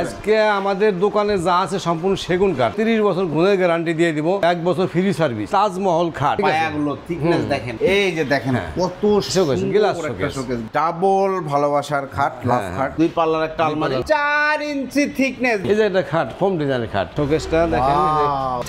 আজকে আমাদের দোকানে যা আছে সম্পূর্ণ সেগুন কাঠ, 30 বছর গুণের গ্যারান্টি দিয়ে দিব, 1 বছর ফ্রি সার্ভিস। তাজমহল খাট, পায়াগুলো থিকনেস দেখেন, এই যে দেখেন কত গ্লাস শোকেস, ডাবল ভালোবাসার খাট, লাভ খাট, 2 পাল্লার একটা আলমারি, 4 ইঞ্চি থিকনেস। এই যে একটা খাট, ফোম ডিজাইনের খাট, শোকেসটা দেখেন,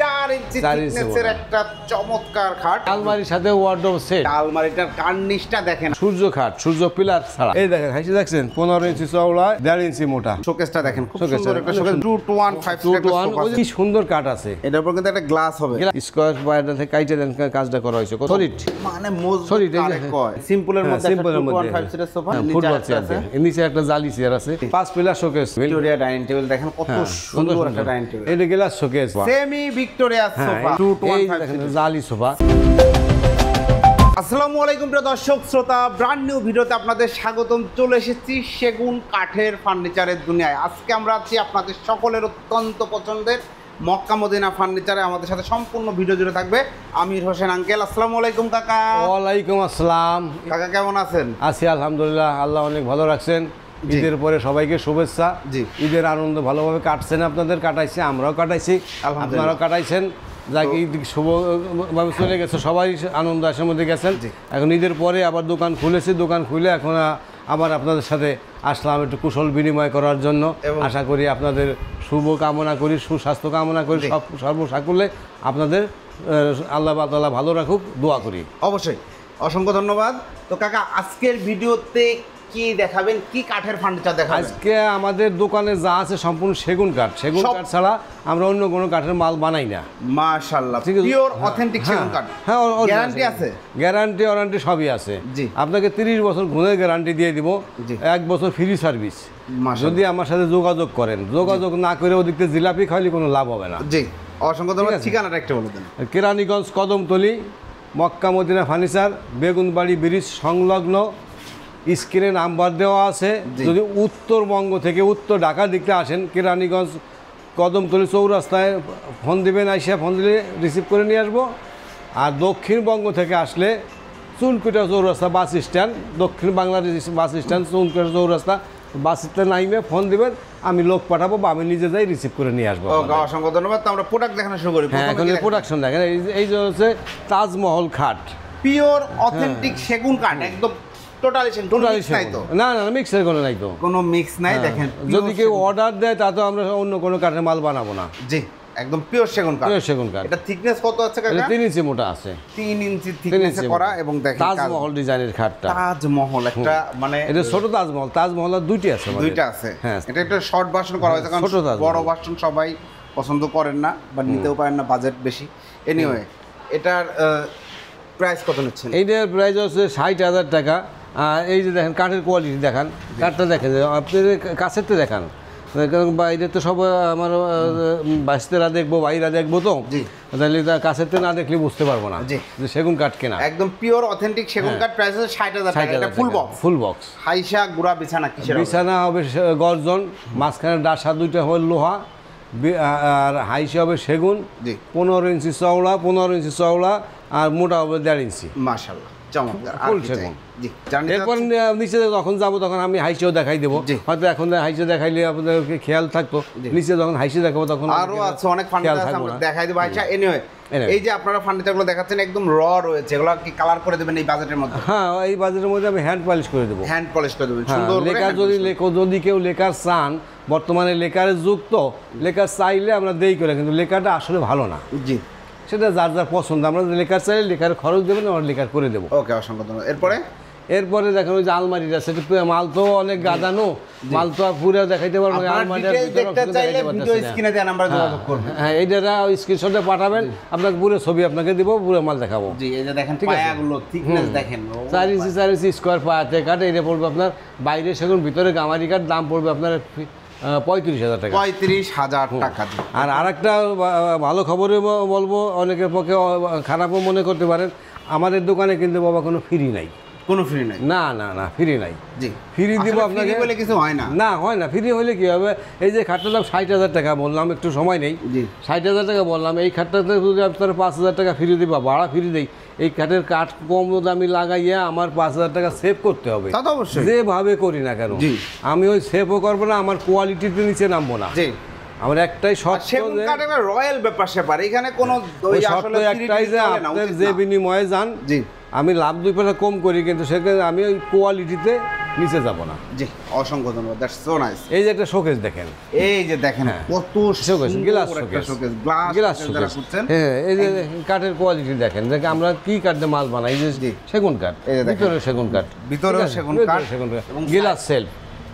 4 ইঞ্চি থিকনেসের একটা চমৎকার খাট। আলমারির সাথে ওয়ার্ডরোব সেট, আলমারিটার কার্নিশটা দেখেন, সূর্য খাট, সূর্য পিলার ছাড়া। এই দেখেন হাইসি দেখছেন, 15 ইঞ্চি চওড়া, 1.5 ইঞ্চি মোটা। শোকেসটা দেখেন, খুব সুন্দর একটা শোকেস, 2-1-5 কি সুন্দর কাঠ আছে। এটার উপর কিন্তু একটা গ্লাস হবে, স্কয়ার বাইরে থেকে কাইটে দেন, কাজটা করা হয়েছে সলিড, মানে মজবুত কাঠ কয়। সিম্পলের মধ্যে একটা 2-1-5 সিটের সোফা, ফুটবল চেয়ার আছে, এর নিচে একটা জালি চেয়ার আছে, 5 pillar showcase, Victoria dining table দেখেন কত সুন্দর একটা ডাইনিং টেবিল। এটা glass showcase, semi Victoria sofa, 2-1-5 জালি সোফা। আসসালামু আলাইকুম প্রিয় দর্শক শ্রোতা, ব্র্যান্ড নিউ ভিডিওতে আপনাদের স্বাগতম। চলে এসেছি সেগুন কাঠের ফার্নিচারের দুনিয়ায়। আজকে আমরা আছি আপনাদের সকলের অত্যন্ত পছন্দের মক্কা মদিনা ফার্নিচারে। আমাদের সাথে সম্পূর্ণ ভিডিও জুড়ে থাকবে আমির হোসেন আঙ্কেল। আসসালামু আলাইকুম কাকা। ওয়ালাইকুম আসসালাম কাকা, কেমন আছেন? আছি আলহামদুলিল্লাহ, আল্লাহ অনেক ভালো রাখছেন। ঈদের পরে সবাইকে শুভেচ্ছা। ঈদের আনন্দ ভালোভাবে কাটছেন, আপনাদের কাটাইছে, আমরাও কাটাইছি, আপনারাও কাটাইছেন। যাকে ঈদ শুভভাবে চলে গেছে, সবাই আনন্দ আসার মধ্যে গেছেন। এখন ঈদের পরে আবার দোকান খুলেছি, দোকান খুলে এখন আবার আপনাদের সাথে আসলাম একটু কুশল বিনিময় করার জন্য। আশা করি আপনাদের শুভ কামনা করি, সুস্বাস্থ্য কামনা করি, সর্বসাকুল্যে আপনাদের আল্লাহ তাআলা ভালো রাখুক, দোয়া করি। অবশ্যই, অসংখ্য ধন্যবাদ। তো কাকা, আজকের ভিডিওতে কি দেখাবেন, কি কাঠের ফার্নিচার দেখাবেন? আজকে আমাদের দোকানে যা আছে সম্পূর্ণ সেগুন কাঠ। সেগুন কাঠ ছাড়া আমরা অন্য কোনো কাঠের মাল বানাই না। মাশাআল্লাহ, পিওর অথেন্টিক সেগুন কাঠ। হ্যাঁ, গ্যারান্টি আছে? গ্যারান্টি ওয়ারেন্টি সবই আছে। আপনাকে 30 বছর গুণের গ্যারান্টি দিয়ে দিব, 1 বছর ফ্রি সার্ভিস। যদি আমার সাথে যোগাযোগ করেন, যোগাযোগ না করে ওদিকে জিলাপি খাইলে কোনো লাভ হবে না। জি, অসংখ্য ধন্যবাদ। ঠিকানাটা একটু বলে দেন। Keraniganj Kadamtali, Mecca Medina furniture, Begunbari bridge সংলগ্ন। স্ক্রিনে নাম্বার দেওয়া আছে। যদি উত্তরবঙ্গ থেকে, উত্তর ঢাকার দিকে আসেন, কেরানীগঞ্জ কদমতলী চৌরাস্তায় ফোন দেবেন, আইসা ফোন দিলে রিসিভ করে নিয়ে আসবো। আর দক্ষিণবঙ্গ থেকে আসলে চুনকুটা চৌরাস্তা বাস স্ট্যান্ড, দক্ষিণ বাংলাদেশ বাস স্ট্যান্ড, চুনকুটা চৌরাস্তা বাস স্ট্যান্ড নাইমে ফোন দেবেন, আমি লোক পাঠাবো বা আমি নিজে যাই রিসিভ করে নিয়ে আসবো। অসংখ্য ধন্যবাদ। তো আমরা প্রোডাক্ট দেখানো শুরু করি। হ্যাঁ, এখন প্রোডাকশন দেখেন, এই যে হচ্ছে তাজমহল খাট, পিওর অথেন্টিক সেগুন কাঠ, একদম টোটালি নাই তো? না না, মিক্সের কোনো নাই তো, কোনো মিক্স নাই। দেখেন, যদি কেউ অর্ডার দেয় তা তো আমরা অন্য কোনো কাঠের মাল বানাবো না। জি, একদম পিওর সেগুন কাঠ। পিওর সেগুন কাঠ। এটা থিকনেস কত আছে কাকা? 3 ইঞ্চি মোটা আছে, 3 ইঞ্চি থিকনেস করা। এবং দেখেন তাজমহল ডিজাইনের খাটটা, তাজমহল একটা, মানে এটা ছোট তাজমহল, তাজমহল দুইটা আছে, দুইটা আছে। হ্যাঁ, এটা একটা শর্ট ভার্সন করা হয়েছে, কারণ বড় ভার্সন সবাই পছন্দ করেন না বা নিতেও পারেন না, বাজেট বেশি। এনিওয়ে, এটার প্রাইস কত নিচ্ছেন? এইটার প্রাইস হচ্ছে 60,000 টাকা। আর এই যে দেখেন কাঠের কোয়ালিটি দেখান, কাঠটা দেখেন, আপনি কাছের তো দেখান, বাইরে তো সব আমার বাচ্চারা দেখবো, ভাইরা দেখবো, তো তাহলে কাছের তো না দেখলে বুঝতে পারবো না যে সেগুন কাঠ কেনা। একদম পিওর অথেন্টিক সেগুন কাঠ, প্রাইস হচ্ছে 60,000 টাকা। এটা ফুল বক্স, ফুল বক্স। হাইসা গুড়া বিছানা কিসের? বিছানা হবে গর্জন, মাঝখানে ডাসা দুইটা হবে লোহা, আর হাইসা হবে সেগুন, 15 ইঞ্চি চওড়া, 15 ইঞ্চি চওড়া, আর মোটা হবে 1.5 ইঞ্চি। মাশাআল্লাহ, চমৎকার। ফুল সেগুন। এরপর নিচে যখন যাবো তখন আমি হাইসেও দেখাই দেবো। হয়তো এখন হাইসে দেখাইলে আপনাদেরকে খেয়াল থাকতো, নিচে যখন হাইসে দেখাবো তখন আরো আছে অনেক ফার্নিচার আমরা দেখাই দেবো। আচ্ছা, এনিওয়ে, এই যে আপনারা ফার্নিচারগুলো দেখাচ্ছেন একদম র রয়েছে, এগুলো কি কালার করে দেবেন এই বাজেটের মধ্যে? হ্যাঁ, এই বাজেটের মধ্যে আমি হ্যান্ড পলিশ করে দেবো। হ্যান্ড পলিশ করে দেবেন সুন্দর করে। লেখা যদি কেউ লেখার চান, বর্তমানে লেখার যুগ, তো লেখার চাইলে আমরা দেই করে, কিন্তু লেখাটা আসলে ভালো না। জি, সেটা যার যার পছন্দ। আমরা লেখার চাইলে লেখার খরচ দেবেন, আমরা লেখার করে দেবো। ওকে, অসংখ্য ধন্যবাদ। এরপরে দেখেন ওই যে আলমারিটা, সেটা মাল তো অনেক গাদানো, মাল তো পুরো দেখাইতে পারবো না। হ্যাঁ, এইটা স্ক্রিনশটে পাঠাবেন, আপনাকে পুরো ছবি আপনাকে দিব, পুরো মাল দেখাবো। জি, এই যে দেখেন পায়াগুলো থিকনেস দেখেন, 4 ইঞ্চি স্কয়ার পায়াতে কাঠ। এটা পড়বে আপনার বাইরে সেগুন, ভিতরে গামারি কাঠ, দাম পড়বে আপনার 35,000 টাকা। 35,000 টাকা। আর আরেকটা ভালো খবরে বলবো, অনেকের পক্ষে খারাপও মনে করতে পারেন, আমাদের দোকানে কিন্তু বাবা কোনো ফ্রি নাই। কোনো ফ্রি নাই? না না না, ফ্রি নাই। জি, ফ্রি দিব আসলে আপনাকে free বলে কিছু হয় না। না, হয় না। ফ্রি হলে কি হবে, এই যে খাটটার দাম 60,000 টাকা বললাম, একটু সময় নেই। জি, 60,000 টাকা বললাম, এই খাটটাতে যদি আপনার 5,000 টাকা ফ্রি দিবা, ভাড়া ফ্রি দেই, এই খাটের কাঠ কম দামি লাগাইয়া আমার 5,000 টাকা সেভ করতে হবে। তা তো অবশ্যই। যেভাবে করি না কেন, জি। আমি ওই সেভও করবো না, আমার কোয়ালিটিতে নিচে নামবো না। জি, আমার একটাই শর্ত, সেগুন কাঠ একটা রয়্যাল ব্যাপার স্যাপার, এখানে কোনো ওই ওই শর্ত আসলে একটাই যে চলে না, আপনার উচিত যে না। বিনিময়ে যান, জি আমি লাভ 2 পয়সা কম করি, কিন্তু সেখানে আমি ওই কোয়ালিটিতে নিচে যাব না। জি, অসংখ্য ধন্যবাদ, দ্যাটস সো নাইস। এই যে একটা শোকেস দেখেন, এই যে দেখেন হ্যাঁ। কত শোকেস, সুন্দর গ্লাস একটা showcase, showcase, glass glass showcase যারা শোকেস। করছেন। হ্যাঁ, এই যে কাঠের কোয়ালিটি দেখেন, যে আমরা কি কাঠ দিয়ে মাল বানাই, এই যে জি। সেগুন কাঠ, এই যে দেখেন। ভিতরে সেগুন কাঠ, ভিতরেও ঠিক আছে? সেগুন ভিতরে কাঠ সেগুন কাঠ, এবং গ্লাস সেলফ,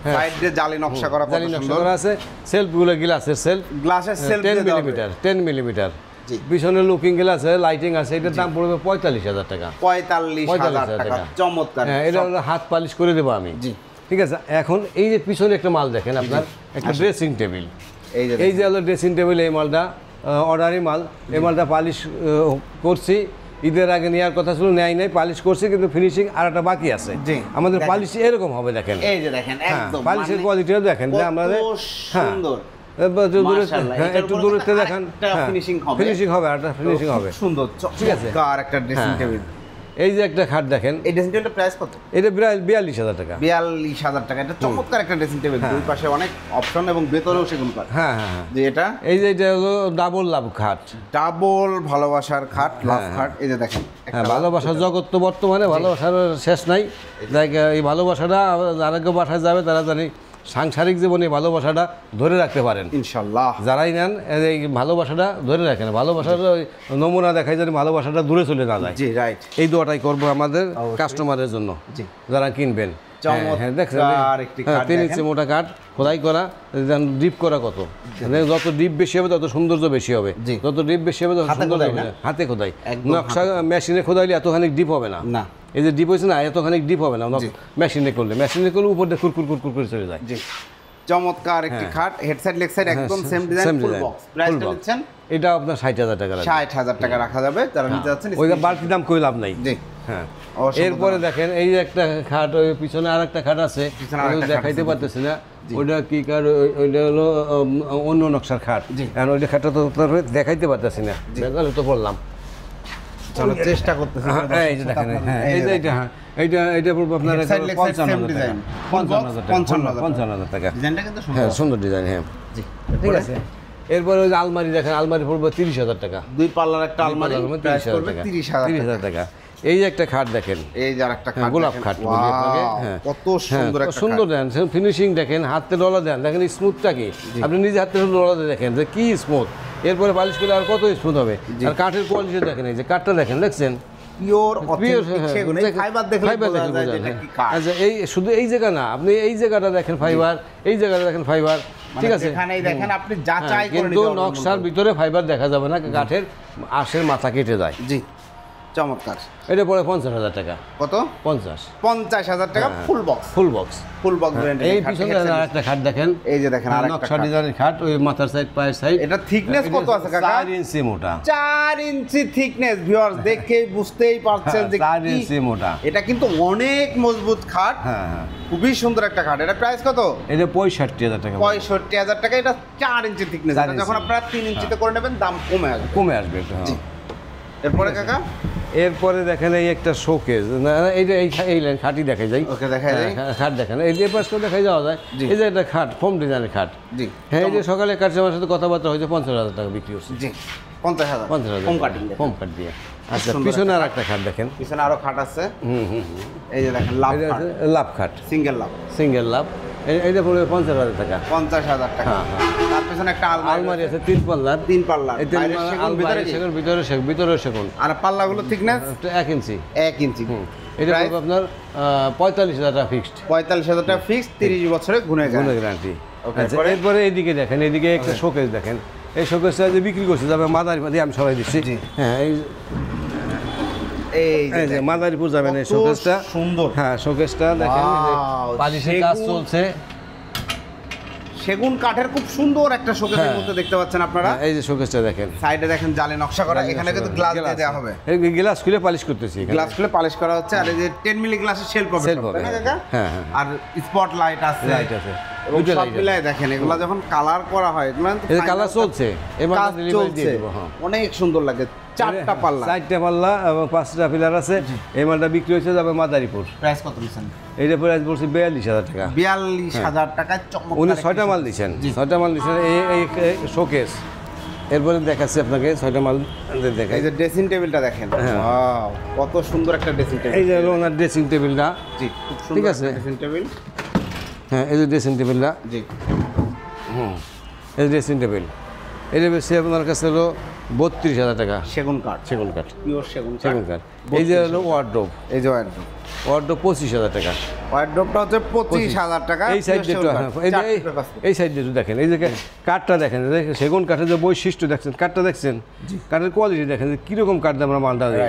হ্যাঁ, সাইড দিয়ে জালি নকশা করা, কত জালি নকশা সুন্দর। করা আছে। সেলফগুলো গ্লাসের সেলফ, গ্লাসের সেলফ 10 দিয়ে দেওয়া হবে। Millimetre, 10 millimetre. জি। পিছনে লুকিং গ্লাস আছে, লাইটিং আছে, এটার দাম পড়বে 45,000 টাকা। 45,000 টাকা, টাকা। চমৎকার। হ্যাঁ, এটা হলো হাত পালিশ করে দেবো আমি। জি। ঠিক আছে। এখন এই যে পিছনে একটা মাল দেখেন আপনার, একটা ড্রেসিং টেবিল। এই যে এই যে হলো ড্রেসিং টেবিল, এই মালটা অর্ডারি মাল। এই মালটা পালিশ করছি, ঈদের আগে নেওয়ার কথা ছিল, নেয় নাই, পালিশ করছি, কিন্তু ফিনিশিং আর একটা বাকি আছে। জি। আমাদের দেখেন। পালিশ এরকম হবে দেখেন। এই যে দেখেন হ্যাঁ, একদম পালিশের মানে কোয়ালিটিও দেখেন যে আমাদের, কত হ্যাঁ, সুন্দর। এবার একটু দূরে, মাশাআল্লাহ, হ্যাঁ, এটার একটু উপরে দূরত্বে তো দেখান, আরেকটা হ্যাঁ, finishing হবে। ফিনিশিং হবে, একটা ফিনিশিং হবে। খুব সুন্দর, ঠিক আছে। চমৎকার একটা ড্রেসিং হ্যাঁ। টেবিল। এই যে একটা খাট দেখেন, এই ড্রেসিং টেবিলটার প্রাইস কত? এটা 42,000 টাকা। 42,000 টাকা। এটা চমৎকার একটা ড্রেসিং টেবিল, দুই পাশে অনেক অপশন এবং ভেতরেও সেগুন কাঠ। হ্যাঁ হ্যাঁ হ্যাঁ। যে এটা এই যে এটা হলো ডাবল লাভ খাট। ডাবল ভালোবাসার খাট, লাভ খাট। এই যে দেখেন হ্যাঁ, ভালোবাসার জগৎ তো বর্তমানে ভালোবাসার শেষ নাই। দেখ, এই ভালোবাসাটা যারা কেউ বাসায় যাবে তারা জানি সাংসারিক জীবনে ভালোবাসাটা ধরে রাখতে পারেন ইনশাল্লাহ। যারাই নেন, এই ভালোবাসাটা ধরে রাখেন। ভালোবাসার ওই নমুনা দেখায় যেন ভালোবাসাটা দূরে চলে না যায়। জি, রাইট। এই দোয়াটাই করবো আমাদের অবশ্যই। কাস্টমারের জন্য, জি। যারা কিনবেন। চমৎকার দেখছেন, একটি হ্যাঁ, কাঠ 3 দেখেন। ইঞ্চি মোটা কাঠ, খোদাই করা, ডিপ করা কত, মানে যত ডিপ বেশি হবে তত সৌন্দর্য বেশি হবে। জি। যত ডিপ বেশি হবে তত হাতে সৌন্দর্য খোদাই হবে। না? হাতে খোদাই, একদম নকশা মেশিনে খোদাইলে এতখানি ডিপ হবে না। না। এই যে ডিপ হয়েছে না, এতখানি ডিপ হবে না মেশিনে করলে। মেশিনে করলে উপর দিয়ে কুরকুর কুরকুর করে চলে যায়। জি, চমৎকার একটি খাট, হেড সাইড লেগ সাইড একদম সেম ডিজাইন, ফুল বক্স। প্রাইসটা দিচ্ছেন? এটা আপনার 60,000 টাকা লাগবে। 60,000 টাকা রাখা যাবে, যারা নিতে যাচ্ছেন। ওইটা বাড়তি দাম কই লাভ নাই। জি। হ্যাঁ। অসংখ্য এরপরে দেখেন, এই যে একটা খাট, ওই পিছনে আর একটা খাট আছে, পিছনে আরেকটা খাট দেখাইতে আছে। পারতেছি না। ওইটা কি কাঠ, ওইটা হলো অন্য নকশার খাট। জি। কারণ ওইটা খাটটা তো দেখাইতে পারতেছি না, বেঙ্গলে তো বললাম। চলো চেষ্টা করতেছি। এই যে দেখেন, হ্যাঁ, এই যে এইটা, হ্যাঁ, এইটা পড়বে আপনার Head side, leg side, same design. 55,000 টাকা। ডিজাইনটা কিন্তু হ্যাঁ, সুন্দর। সুন্দর ডিজাইন, হ্যাঁ, জি, ঠিক আছে। এরপরে ওই যে আলমারি দেখেন, আলমারি পড়বে 30,000 টাকা। দুই পাল্লার একটা আলমারি, প্রাইস 30,000 করবে টাকা। 30,000 টাকা। 30,000 টাকা। এই যে একটা খাট দেখেন, এই যে আরেকটা হ্যাঁ, খাট, গোলাপ দেখেন। খাট বলি আপনাকে, Wow, হ্যাঁ। কত হ্যাঁ, সুন্দর একটা সুন্দর খাট। দেন, ফিনিশিং দেখেন, হাতে ডলা দেন, দেখেন স্মুথটা কি, আপনি নিজে হাতে ডলা দিয়ে দেখেন যে কি স্মুথ। এরপরে পালিশ করলে আর কত স্মুথ হবে। আর কাঠের কোয়ালিটি দেখেন, এই যে কাঠটা দেখেন, দেখছেন পিওর Pure, অথেন্টিক হ্যাঁ, সেগুন। এই দেখেন, ফাইবার দেখলে ফাইবার বোঝা দেখলে যায় যে বোঝা এটা যায়। কি কাঠ। আচ্ছা, এই শুধু এই জায়গা না, আপনি এই জায়গাটা দেখেন ফাইবার, এই জায়গাটা দেখেন ফাইবার, ঠিক আছে। এখানেই দেখেন, আপনি হ্যাঁ, যাচাই করে কিন্তু নিতে পারবেন। নকশার ভিতরে ফাইবার দেখা যাবে না, কাঠের আঁশের মাথা কেটে যায়। জি, চমৎকার। এটা পড়ে 50,000 টাকা। কত? 50 50,000 টাকা full box. Full box. Full box ব্র্যান্ডের এই পিছনে আর একটা খাট দেখেন, এই যে দেখেন আরেকটা নকশা খাট। ডিজাইনের খাট, ওই মাথার সাইড, পায়ের সাইড। এটা থিকনেস কত আছে কাকা? 4 ইঞ্চি মোটা। 4 ইঞ্চি থিকনেস। ভিউয়ার্স দেখেই বুঝতেই পারছেন যে 4 কি- ইঞ্চি মোটা। এটা কিন্তু অনেক মজবুত খাট, হ্যাঁ হ্যাঁ। খুবই সুন্দর একটা খাট। এটা প্রাইস কত? এটা 65,000 টাকা। 65,000 টাকা। এটা 4 ইঞ্চি থিকনেস। 4 এটা ইঞ্চি। যখন আপনারা 3 ইঞ্চিতে করে নেবেন দাম কমে আসবে। কমে আসবে একটু, হ্যাঁ। এরপরে কাকা এরপরে দেখেন এই একটা শোকেস, এইটা এই লাইন খাটই দেখা যায়। ওকে, দেখা যায়। হ্যাঁ, খাট দেখেন, এই যে পাশ করে দেখা যাওয়া যায়। জি। এই যে একটা খাট, ফোম ডিজাইনের খাট। জি, হ্যাঁ, এই যে সকালে কাস্টমারের সাথে কথাবার্তা হয়েছে, 50,000 টাকা বিক্রি হচ্ছে। জি, 50,000 50,000 কম কাটিং। কম কাট দিয়ে। আচ্ছা, সুন্দর পিছনে একটা আর একটা খাট দেখেন। পিছনে আরো খাট আছে। হুম হুম হুম। এই যে দেখেন লাভ এটা খাট, হচ্ছে লাভ খাট, সিঙ্গেল লাভ, সিঙ্গেল লাভ। এইটা পড়বে 50,000 টাকা। 50,000 টাকা। হ্যাঁ, হ্যাঁ। তার পিছনে একটা আলমারি আছে 3 পাল্লার। 3 পাল্লা। এই 3 বাইরের সেগুন, ভিতরে কি? সেগুন, ভিতরে সেগুন। আর পাল্লাগুলো থিকনেস 1 ইঞ্চি। 1 ইঞ্চি। এটা Price? পড়বে আপনার 45,000 টাকা ফিক্সড। 45,000 টাকা ফিক্সড, 30 বছরে গুনে গুণ গেছে। গ্যারান্টি। Okay, আচ্ছা, এরপরে? এরপরে এইদিকে দেখেন, এইদিকে একটা শোকেস দেখেন। এই শোকেসটা যে বিক্রি করছে যাবে মাদারীপুর, আমি সবাই দিচ্ছি। জি। হ্যাঁ, এই এই এই যে দেখেন। মাদারীপুর যাবেন এই কত শোকেসটা। সুন্দর। হ্যাঁ, শোকেসটা দেখেন, এই যে Wow, পালিশের কাজ সেগুন। চলছে। সেগুন কাঠের খুব সুন্দর একটা শোকেসের মধ্যে দেখতে পাচ্ছেন আপনারা। এই যে শোকেসটা দেখেন, সাইডে দেখেন জালে নকশা করা, এখানে কিন্তু গ্লাস দিয়ে দেওয়া হবে। এই গ্লাস খুলে পালিশ করতেছি, গ্লাস খুলে পালিশ করা হচ্ছে। আর এই যে 10 মিলি গ্লাসের শেলফ হবে, তাই না কাকা? হ্যাঁ। আর স্পট লাইট আছে, লাইট আছে, এবং সব মিলাই দেখেন এগুলা যখন কালার করা হয় এগুলা এই কালার চলছে, এবার কাজ ডেলিভারি দিয়ে চলছে, দেব। হ্যাঁ, অনেক সুন্দর লাগে। 4টা পাল্লা, 4টা পাল্লা এবং 5টা পিলার আছে। এই মালটা বিক্রি হচ্ছে যাবে মাদারীপুর। প্রাইস কত দিচ্ছেন? এইটা প্রাইস বলছি 42,000 টাকা। 42,000 টাকায় চমৎকার। উনি 6টা মাল দিচ্ছেন, 6টা মাল দিচ্ছেন। এই শোকেস, এরপরে দেখাচ্ছি আপনাকে 6টা মাল দেখাই। এই যে ড্রেসিং টেবিলটা দেখেন, ওয়াও কত সুন্দর একটা ড্রেসিং টেবিল। এই যে হলো ওনার ড্রেসিং টেবিলটা। জি, খুব সুন্দর। ঠিক আছে, ড্রেসিং টেবিল। হ্যাঁ, এই যে ড্রেসিং টেবিলটা। জি, এই যে ড্রেসিং টেবিল, এটা বেশি আপনার কাছে হলো 32,000 টাকা। সেগুন কাঠ, সেগুন কাঠ, পিওর সেগুন কাঠ। এই যে হলো ওয়ার্ডরোব, এই যে ওয়ার্ডরোব, 25,000 টাকা। ওয়ার্ডরোবটা হচ্ছে 25,000 টাকা। এই সাইডে এই সাইডে দেখেন, এই যে কাঠটা দেখেন, সেগুন কাঠের যে বৈশিষ্ট্য দেখছেন, কাঠটা দেখছেন, কাঠের কোয়ালিটি দেখেন যে কীরকম কাঠ দিয়ে আমরা মালটা দিই।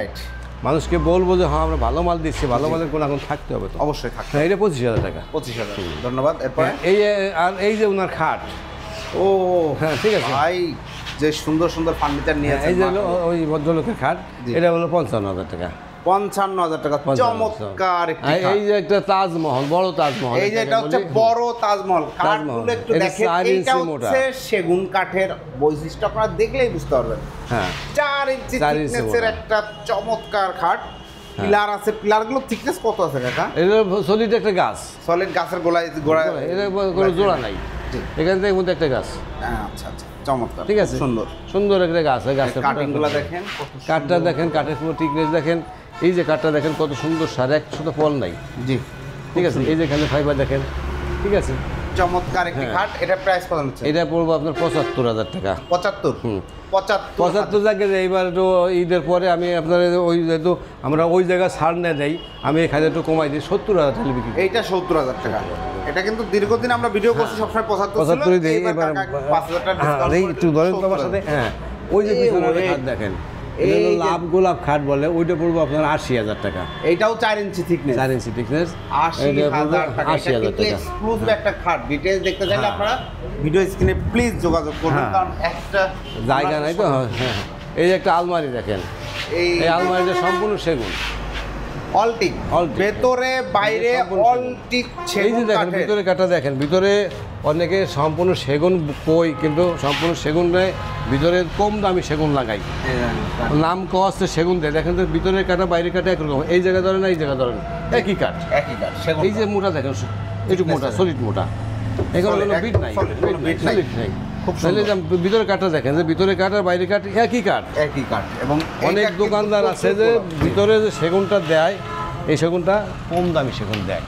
মানুষকে বলবো যে হ্যাঁ আমরা ভালো মাল দিচ্ছি, ভালো মালের কোনো এখন থাকতে হবে তো, অবশ্যই থাকবে। হ্যাঁ, এটা 25,000 টাকা। 25,000, ধন্যবাদ। এরপরে এই আর এই যে ওনার খাট, ও হ্যাঁ ঠিক আছে ভাই, যে সুন্দর সুন্দর ফার্নিচার নিয়ে এই যে হলো ওই ভদ্রলোকের খাট, এটা হলো 55,000 টাকা। 55,000 টাকা, চমৎকার একটি খাট। এই যে একটা তাজমহল, বড় তাজমহল, এই যে এটা হচ্ছে বড় তাজমহল। কাঠগুলো একটু দেখেন, এটা হচ্ছে সেগুন কাঠের বৈশিষ্ট্য, আপনারা দেখলেই বুঝতে পারবেন। হ্যাঁ, 4 ইঞ্চি থিকনেসের একটা চমৎকার খাট। পিলার আছে, পিলারগুলো থিকনেস কত আছে কাকা? এটা সলিড একটা গাছ, সলিড গাছের গোড়ায় এটা কোনো জোড়া নাই, এখান থেকে মধ্যে একটা গাছ। আচ্ছা আচ্ছা, চমৎকার, ঠিক আছে, সুন্দর সুন্দর একটা গাছ। গাছের কাটিংগুলো দেখেন, কাঠটা দেখেন, কাঠের পুরো থিকনেস দেখেন। এই যে কাঠটা দেখেন কত সুন্দর, সার একশো ফল নাই। জি, ঠিক আছে, এই যে এখানে ফাইবার দেখেন। ঠিক আছে, চমৎকার একটি খাট। এটা প্রাইস কত হচ্ছে? এটা পড়বো আপনার 75,000 টাকা। 75? 75 জায়গায় এইবার তো ঈদের পরে আমি আপনার ওই যেহেতু আমরা ওই জায়গায় ছাড় না দেই, আমি এখানে একটু কমাই দিই, 70,000 টাকা বিক্রি। এইটা 70,000 টাকা। এটা কিন্তু দীর্ঘদিন আমরা ভিডিও করছি, সবসময় 75 দিই। এবার 5,000 টাকা ডিসকাউন্ট একটু ধরেন তোমার সাথে। হ্যাঁ, ওই যে পিছনে খাট দেখেন, লাভ গোলাপ খাট বলে, ওইটা পড়বো আপনার 80,000 টাকা। এইটাও 4 ইঞ্চি থিকনেস, 4 ইঞ্চি থিকনেস, 80,000 টাকা। 80,000 টাকা এক্সক্লুসিভ একটা খাট। ডিটেইলস দেখতে চাইলে আপনারা ভিডিও স্ক্রিনে প্লিজ যোগাযোগ করুন, কারণ একটা জায়গা নাই তো। হ্যাঁ, এই যে একটা আলমারি দেখেন, এই আলমারিটা সম্পূর্ণ সেগুন, অলটিক, ভেতরে বাইরে অলটিক এই যে সেগুন দেখেন, কাঠের। ভিতরে কাটা দেখেন, ভিতরে অনেকে সম্পূর্ণ সেগুন কই, কিন্তু সম্পূর্ণ সেগুন নেয়, ভিতরে কম দামি সেগুন লাগাই, নাম কষ্ট সেগুন দেয়। দেখেন তো ভিতরের কাটা বাইরের কাটা একরকম, এই জায়গা ধরেন এই জায়গা ধরেন একই কাঠ, একই কাঠ সেগুন। এই যে মোটা দেখেন, একটু মোটা, সলিড মোটা, এখানে কোনো বিট নাই, সলিড নাই। তাহলে ভিতরে কাঠটা দেখেন, যে ভিতরে কাঠ আর বাইরে কাঠ একই কাঠ, একই কাঠ। এবং অনেক দোকানদার আছে যে ভিতরে যে সেগুনটা দেয়, এই সেগুনটা কম দামি সেগুন দেয়,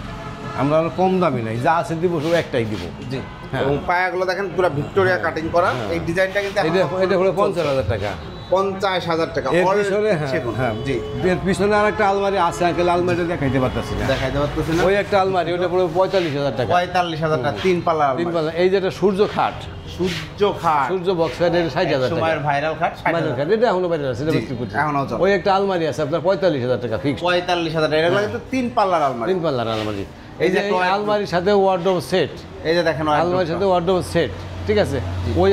আমরা কম দামি নাই, যা আছে দিব শুধু একটাই দিব। জি, এবং পায়াগুলো দেখেন পুরো ভিক্টোরিয়া কাটিং করা। এই ডিজাইনটা কিন্তু এটা হলো 50,000 টাকা। 50,000 টাকা। এর পিছনে হ্যাঁ, জি, এর পিছনে আর একটা আলমারি আছে, আঙ্কেল আলমারিটা দেখাইতে পারতেছি না, দেখাইতে পারতেছি না। ওই একটা আলমারি, ওটা পুরো 45,000 টাকা। 45,000 টাকা, 3 পাল্লা তিন পাল্লা। এই যেটা সূর্য খাট, সূর্য খাট, সূর্য বক্স খাট, এটা 60,000 টাকা। সময়ের ভাইরাল খাট, 60,000 খাট, এটা এখনো বাইরে আছে, এটা বিক্রি করছি। এখনো চলে। ওই একটা আলমারি আছে আপনার 45,000 টাকা ফিক্সড। 45,000 টাকা। এগুলো কিন্তু 3 পাল্লার আলমারি। 3 পাল্লার আলমারি। এই যে আলমারির সাথে ওয়ার্ডরোব সেট, এই যে দেখেন আলমারির সাথে ওয়ার্ডরোব সেট। ঠিক আছে, ওই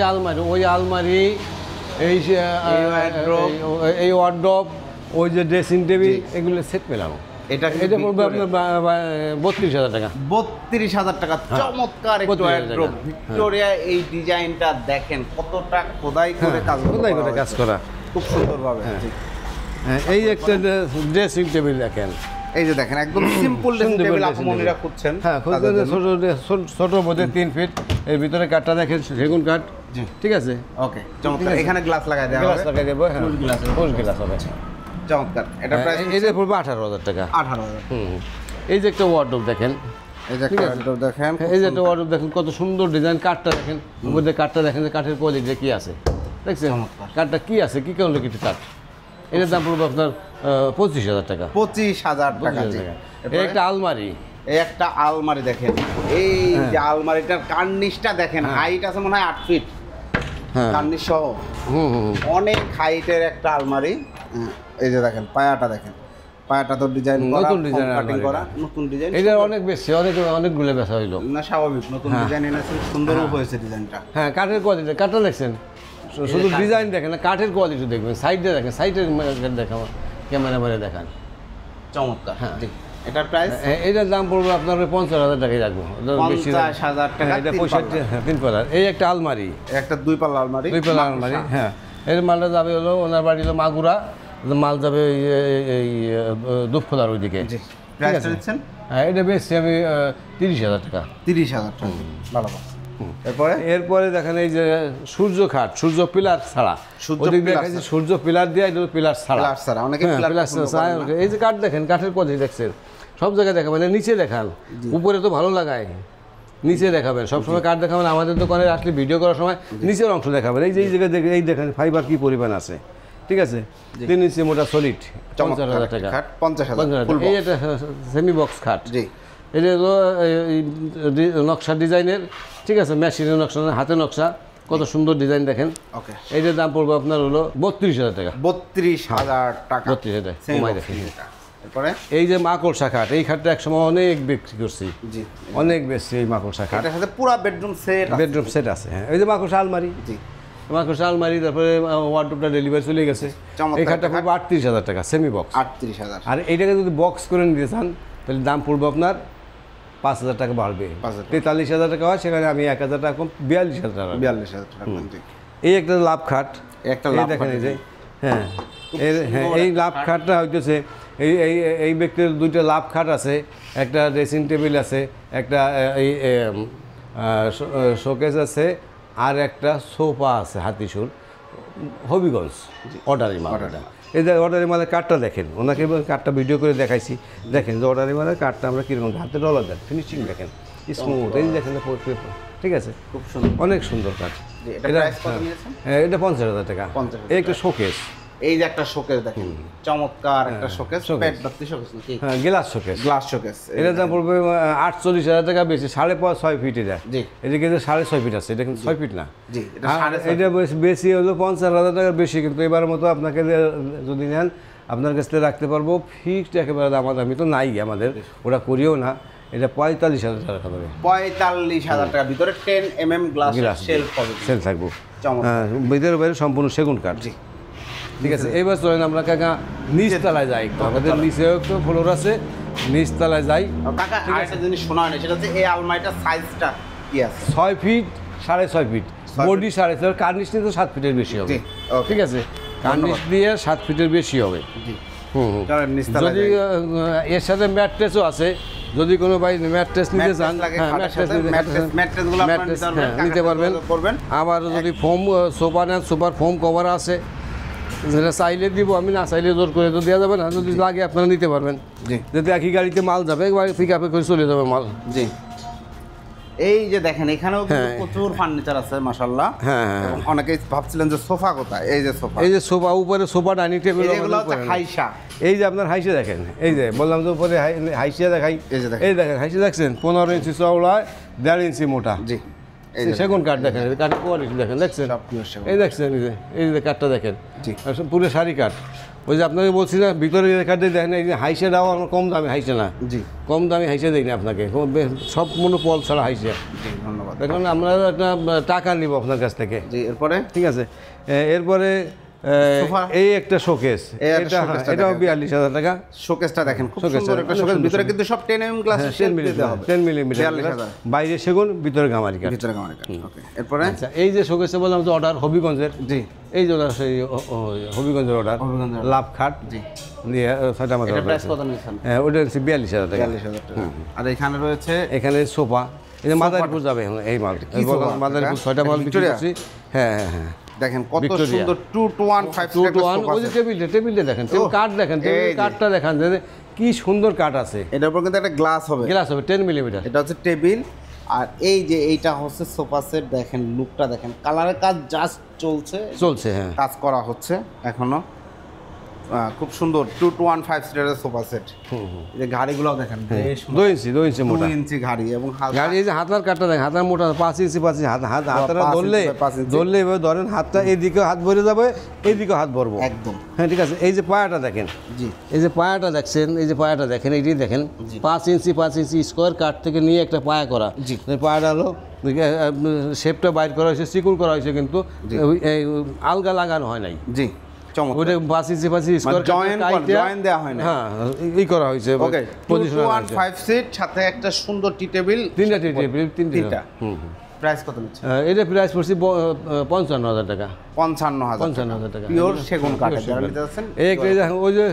আলমারি, এই ওয়ার্ডরোব, ওই যে ড্রেসিং টেবিল, এগুলো সেট মেলানো। এটা পড়বে আপনার 32,000 টাকা। 32,000 টাকা, চমৎকার একটু ওয়ার্ডরোব। ভিক্টোরিয়া এই ডিজাইনটা দেখেন কতটা খোদাই করে কাজ করা, খুব সুন্দরভাবে। হ্যাঁ, এই একটা ড্রেসিং টেবিল দেখেন, এই যে দেখেন একদম সিম্পল ড্রেসিং টেবিল আপমনিরা খুঁজছেন। হ্যাঁ, ছোট মধ্যে 3 ফিট, এর ভিতরে কাঠটা দেখেন সেগুন কাঠ। ঠিক আছে, ওকে, চমৎকার। এখানে গ্লাস লাগাই দেওয়া হবে, গ্লাস লাগাই দেবো। হ্যাঁ, ফুল গ্লাস হবে, চমৎকার। এটা প্রাইস এটা পড়বে 18,000 টাকা। 18,000। এই যে একটা ওয়ার্ডরোব দেখেন, এই যে একটা ওয়ার্ডরোব দেখেন, এই যে একটা ওয়ার্ডরোব দেখেন, কত সুন্দর ডিজাইন। কাঠটা দেখেন, মধ্যে কাঠটা দেখেন যে কাঠের কোয়ালিটি কি আছে, দেখছেন কাঠটা কি আছে, কি কারণে কিছু কাঠ। এটার দাম পড়বে আপনার 25,000 টাকা। 25,000 টাকা। এই একটা আলমারি, এই একটা আলমারি দেখেন, এই যে আলমারিটার কার্নিশটা দেখেন, হাইট আছে মনে হয় 8 ফিট, কার্নিশ সহ। অনেক হাইটের একটা আলমারি। এই যে দেখেন পায়াটা দেখেন, পায়াটা তো ডিজাইন করা, নতুন ডিজাইন কাটিং করা, নতুন ডিজাইন। এটা অনেক বেশি, অনেকগুলো বেচা হইলো না স্বাভাবিক, নতুন ডিজাইন এনেছেন, সুন্দরও হয়েছে ডিজাইনটা। হ্যাঁ, কাঠের কোয়ালিটি, কাঠটা দেখছেন, শুধু ডিজাইন দেখেন না, কাঠের কোয়ালিটি দেখবেন, সাইডে দেখেন, সাইডের দেখাবো, ক্যামেরা মেরে দেখান, চমৎকার। হ্যাঁ। জি, এটার প্রাইস এটার দাম পড়বে আপনার 50,000 টাকায় রাখবো, 50,000 টাকা। এটা 65, হ্যাঁ 3 পাল্লার। এই একটা আলমারি, একটা 2 পাল্লা আলমারি, 2 পাল্লা আলমারি, হ্যাঁ। এর মালটা যাবে হলো, ওনার বাড়ি হলো মাগুরা, মাল যাবে এই দুপখোলার ওইদিকে। জি, প্রাইস দিচ্ছেন? হ্যাঁ, এটা বেশি আমি 30,000 টাকা। 30,000 টাকা, ভালো। এরপরে দেখেন এই যে সূর্য খাট, সূর্য পিলার ছাড়া, ওদিক দেখাচ্ছি সূর্য পিলার দিয়ে, এটা পিলার ছাড়া, অনেকে পিলার ছাড়া। এই যে কাঠ দেখেন, কাঠের কোয়ালিটি দেখছেন, সব জায়গায় দেখাবেন, নিচে দেখান, উপরে তো ভালো লাগায়, নিচে দেখাবেন, সবসময় কাঠ দেখাবেন। আমাদের দোকানে আসলে ভিডিও করার সময় নিচের অংশ দেখাবেন, এই যে এই জায়গায় এই দেখেন ফাইবার কি পরিমাণ আছে, ঠিক আছে। 3 ইঞ্চি মোটা সলিড, 50,000 টাকা। 50,000। এই একটা সেমি বক্স খাট, জি, এটা হলো নকশা ডিজাইনের, ঠিক আছে, মেশিনের নকশা, হাতে নকশা, কত সুন্দর ডিজাইন দেখেন। ওকে, এইটার দাম পড়বে আপনার হলো 32,000 টাকা। 32,000 টাকা, 32,000 টাকা কমাই দেখেন। এরপরে এই যে মাকড়সা খাট, এই খাটটা একসময় অনেক বিক্রি করছি, জি, অনেক বেশি। এই মাকড়সা খাট, এটার সাথে পুরো বেডরুম সেট আছে, হ্যাঁ। এই যে মাকড়সা আলমারি, জি, মাকড়সা আলমারি, তারপরে ওয়ার্ডরোবটা ডেলিভারি চলে গেছে। এই খাটটা পড়বে 38,000 টাকা, সেমি বক্স। 38,000। আর এইটাকে যদি বক্স করে নিতে চান তাহলে দাম পড়বে আপনার 5,000 টাকা বাড়বে। 43,000 টাকা হয়, সেখানে আমি 1,000 টাকা কম, 42,000 টাকা। 42,000 টাকা। এই একটা লাভ খাট, একটা এই দেখেন, এই যে হ্যাঁ, এই লাভ খাটটা হইতেছে, এই ব্যক্তির 2টা লাভ খাট আছে, একটা ড্রেসিং টেবিল আছে, একটা এই শোকেস আছে, আর একটা সোফা আছে হাতিসুর, হবিগঞ্জ অর্ডারি মালটা। এই যে অর্ডারি মালের কাঠটা দেখেন, ওনাকে কাঠটা ভিডিও করে দেখাইছি, দেখেন যে অর্ডারি মালের কাঠটা আমরা কীরকম হাতে ডলার দেন, ফিনিশিং দেখেন, স্মুথ, এই দেখেন, ঠিক আছে, খুব সুন্দর, অনেক সুন্দর কাঠ। এটা 50,000 টাকা। এই একটা শোকেস, এই যে একটা শোকেস দেখেন, চমৎকার একটা শোকেস, পেট ভর্তি শোকেস নাকি? হ্যাঁ, গ্লাস শোকেস। এটার দাম পড়বে 48,000 টাকা, বেশি, 6.5 ফিট। এটা জি, এদিকে 6.5 ফিট আছে, এটা কিন্তু 6 ফিট না। জি, এটা বেশি হলো 50,000 টাকার বেশি, কিন্তু এবার মতো আপনাকে যদি নেন আপনার কাছ থেকে রাখতে পারবো ফিক্সড, একেবারে দামাদামি তো নাই আমাদের, ওটা করিও না। এটা 45,000 টাকা পাবে। 45,000 টাকার ভিতরে 10 mm গ্লাস সেল থাকবো, ভিতরে বাইরে সম্পূর্ণ সেগুন কাঠ। জি, ঠিক আছে। এবার চলেন আমরা কাকা নিচতলায় যাই, আমাদের নিচেও একটু ফ্লোর আছে, নিচতলায় যাই। কাকা আরেকটা জিনিস শোনা হয়নি, সেটা হচ্ছে এই আলমারিটার সাইজটা কি আছে? 6 ফিট, 6.5 ফিট, বডি 6.5, কার্নিশ দিয়ে তো 7 ফিটের বেশি হবে, ঠিক আছে, কার্নিশ দিয়ে 7 ফিটের বেশি হবে। যদি এর সাথে ম্যাট্রেসও আছে, যদি কোনো ভাই ম্যাট্রেস নিতে চান, ম্যাট্রেস নিতে পারবেন। আবার যদি ফোম সোফা নেন, সোফার ফোম কভার আছে, যেটা চাইলে দিব, আমি না চাইলে জোর করে তো দেওয়া যাবে না, যদি লাগে আপনারা নিতে পারবেন। যদি একই গাড়িতে মাল যাবে, পিক আপে করে চলে যাবে মাল। জি, এই যে দেখেন এখানেও কিন্তু প্রচুর ফার্নিচার আছে মাশাআল্লাহ। হ্যাঁ, অনেকেই ভাবছিলেন যে সোফা কোথায়, এই যে সোফা, উপরে সোফা, ডাইনিং টেবিল, এগুলো হচ্ছে হাইসা। এই যে আপনার হাইসা দেখেন, এই যে বললাম যে উপরে হাইসা দেখাই, এই দেখেন হাইসা দেখছেন, 15 ইঞ্চি চওড়া, 1.5 ইঞ্চি মোটা। জি, সেগুন কাঠ দেখেন, কাঠের কোয়ালিটি দেখেন, দেখছেন, এই দেখছেন, এই যে কাঠটা দেখেন, পুরো শাড়ি কাঠ। ওই যে আপনাকে বলছি না, ভিতরে কাঠে দেখেন, এই যে হাইসা দাও, আমার কম দামি হাইসা না, জি, কম দামি হাইসা দিই না আপনাকে, সব মনোপল ছাড়া হাইসা। ধন্যবাদ। দেখুন আমরা একটা টাকা নিব আপনার কাছ থেকে। জি, এরপরে ঠিক আছে। এরপরে এই একটা শোকেস, এটাও 42,000 টাকা। শোকেসটা দেখেন, খুব সুন্দর একটা শোকেস, ভিতরে কিন্তু সব 10 mm গ্লাস, 10 মিলিমিটার, বাইরে সেগুন, ভিতরে গামারি কাঠ, ভিতরে গামারি কাঠ। ওকে, এরপরে আচ্ছা, এই যে শোকেসে বললাম যে অর্ডার হবিগঞ্জের, জি, এই যে সেই হবিগঞ্জের অর্ডার, লাভ খাট, জি, দিয়ে 6টা মাত্র। এটা প্রাইস কত নিছেন? ওটা হচ্ছে 42,000 টাকা। 42,000 টাকা। আর এখানে রয়েছে, এখানে সোফা, এই যে মাদারীপুর যাবে এই মাল, মাদারীপুর 6টা মাল বিক্রি করছি। হ্যাঁ হ্যাঁ হ্যাঁ, দেখেন কত সুন্দর 2 to 1 5 ওই যে টেবিলটা দেখেন, কাঠ দেখেন, কাঠটা দেখেন যে কি সুন্দর কাঠ আছে। এটার উপর কিন্তু একটা গ্লাস হবে 10 মিলিমিটার। এটা হচ্ছে টেবিল, আর এই যে এইটা হচ্ছে সোফা সেট। দেখেন লুকটা দেখেন, কালারের কাজ জাস্ট চলছে, হ্যাঁ, কাজ করা হচ্ছে এখনো। খুব সুন্দর 215 সিটারের সোফা সেট। এই যে ঘাড়িগুলো দেখেন, 2 ইঞ্চি মোটা, 2 ইঞ্চি ঘাড়ি এবং গাড়ি। এই যে হাতার কাটটা দেখেন, হাতার মোটা 5 ইঞ্চি, হাতটা ধরলে এভাবে ধরেন, হাতটা এইদিকেও হাত ভরে যাবে, এইদিকেও হাত ভরবো একদম। হ্যাঁ, ঠিক আছে। এই যে পায়াটা দেখেন, জি, এই যে পায়াটা দেখছেন, এই যে পায়াটা দেখেন, এইটি দেখেন 5 ইঞ্চি স্কোয়ার কাঠ থেকে নিয়ে একটা পায়া করা। জি, পায়াটা হলো শেপটা বাইর করা হয়েছে, চিকুন করা হয়েছে, কিন্তু এই আলগা লাগানো হয় নাই। জি, চমৎকার। ওইটা 5 ইঞ্চি স্কোয়ার জয়েন দেওয়া হয় না। হ্যাঁ, এই করা হয়েছে। ওকে, 215 সিট, সাথে একটা সুন্দর টি টেবিল, তিনটা টি টেবিল, তিনটা। প্রাইস কত নিচ্ছে? এটা প্রাইস পড়ছে 55,000 টাকা। 55,000 টাকা পিওর সেগুন কাঠের। যারা নিতে যাচ্ছেন, ওই যে